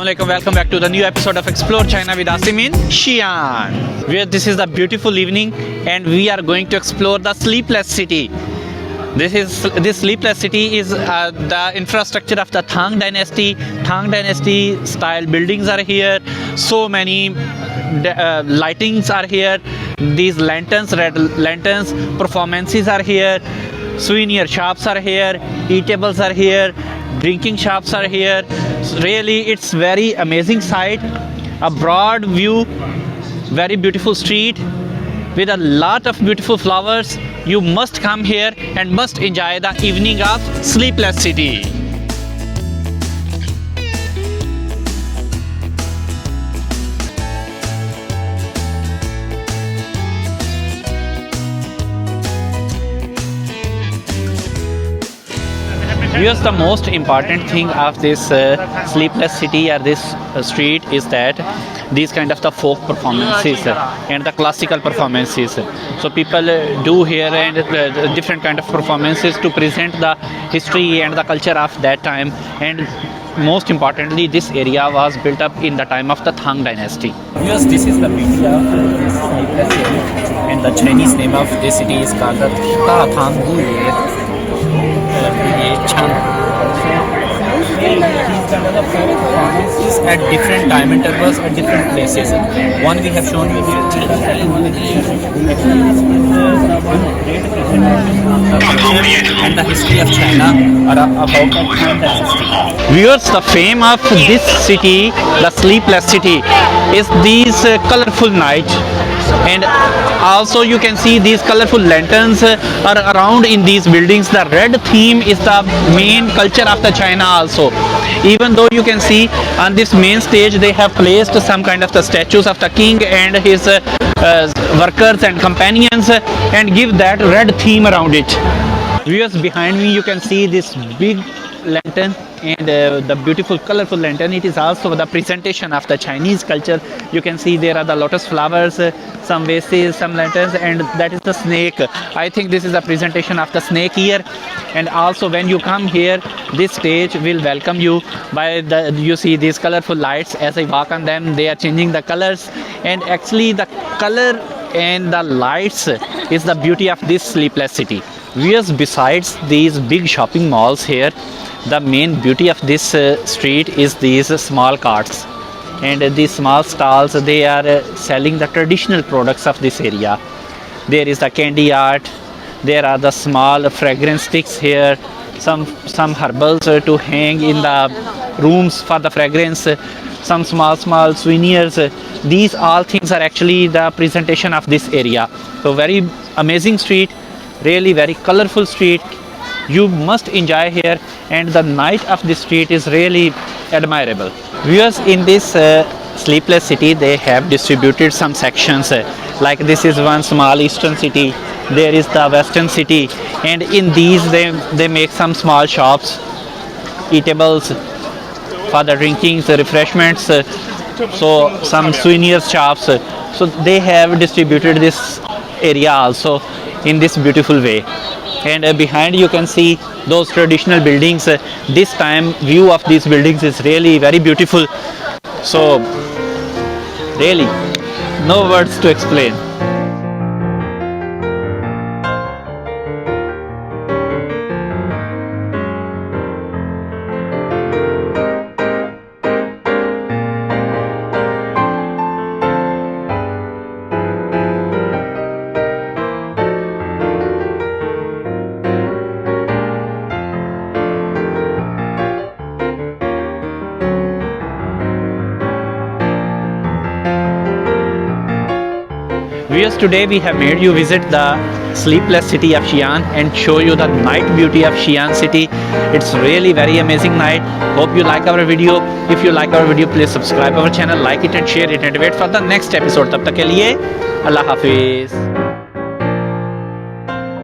Assalamualaikum, welcome back to the new episode of Explore China with Asim in Xi'an. Where this is the beautiful evening and we are going to explore the sleepless city. This sleepless city is the infrastructure of the Tang Dynasty. Tang Dynasty style buildings are here. So many lightings are here. These lanterns, red lanterns, performances are here. Souvenir shops are here. Eatables are here. Drinking shops are here. Really, it's very amazing sight. A broad view, very beautiful street with a lot of beautiful flowers. You must come here and must enjoy the evening of sleepless city. Here's the most important thing of this sleepless city or this street is that these kind of the folk performances and the classical performances. So people do here and different kind of performances to present the history and the culture of that time. And most importantly, this area was built up in the time of the Tang Dynasty. Yes, this is the beauty of this sleepless city, and the Chinese name of this city is called the Ta Thang Guye. Performances at different time intervals at different places. One we have shown you here, and the history of China about the Tang Dynasty. Viewers, the fame of this city, the sleepless city, is these colorful nights. And also you can see these colorful lanterns are around in these buildings. The red theme is the main culture of the China also. Even though you can see on this main stage they have placed some kind of the statues of the king and his workers and companions and give that red theme around it. Viewers, behind me you can see this big lantern and the beautiful colorful lantern. It is also the presentation of the Chinese culture. You can see there are the lotus flowers, some vases, some lanterns, and that is the snake. I think this is a presentation of the snake here. And also when you come here, this stage will welcome you by you see these colorful lights. As I walk on them, they are changing the colors, and actually the color and the lights is the beauty of this sleepless city. Whereas besides these big shopping malls here, the main beauty of this street is these small carts, and these small stalls, they are selling the traditional products of this area. There is the candy art, there are the small fragrance sticks here, some herbals to hang in the rooms for the fragrance, some small souvenirs. These all things are actually the presentation of this area. So very amazing street, really very colorful street. You must enjoy here, and the night of this street is really admirable. Viewers, in this sleepless city they have distributed some sections, like this is one small eastern city, there is the western city, and in these they make some small shops, eatables for the drinking, the refreshments, so some souvenir shops. So they have distributed this area also in this beautiful way. And behind you can see those traditional buildings. This time view of these buildings is really very beautiful. So really no words to explain. Viewers, today we have made you visit the sleepless city of Xi'an and show you the night beauty of Xi'an city. It's really very amazing night. Hope you like our video. If you like our video, please subscribe our channel, like it and share it, and wait for the next episode. तब तक के लिए अल्लाह हाफिज.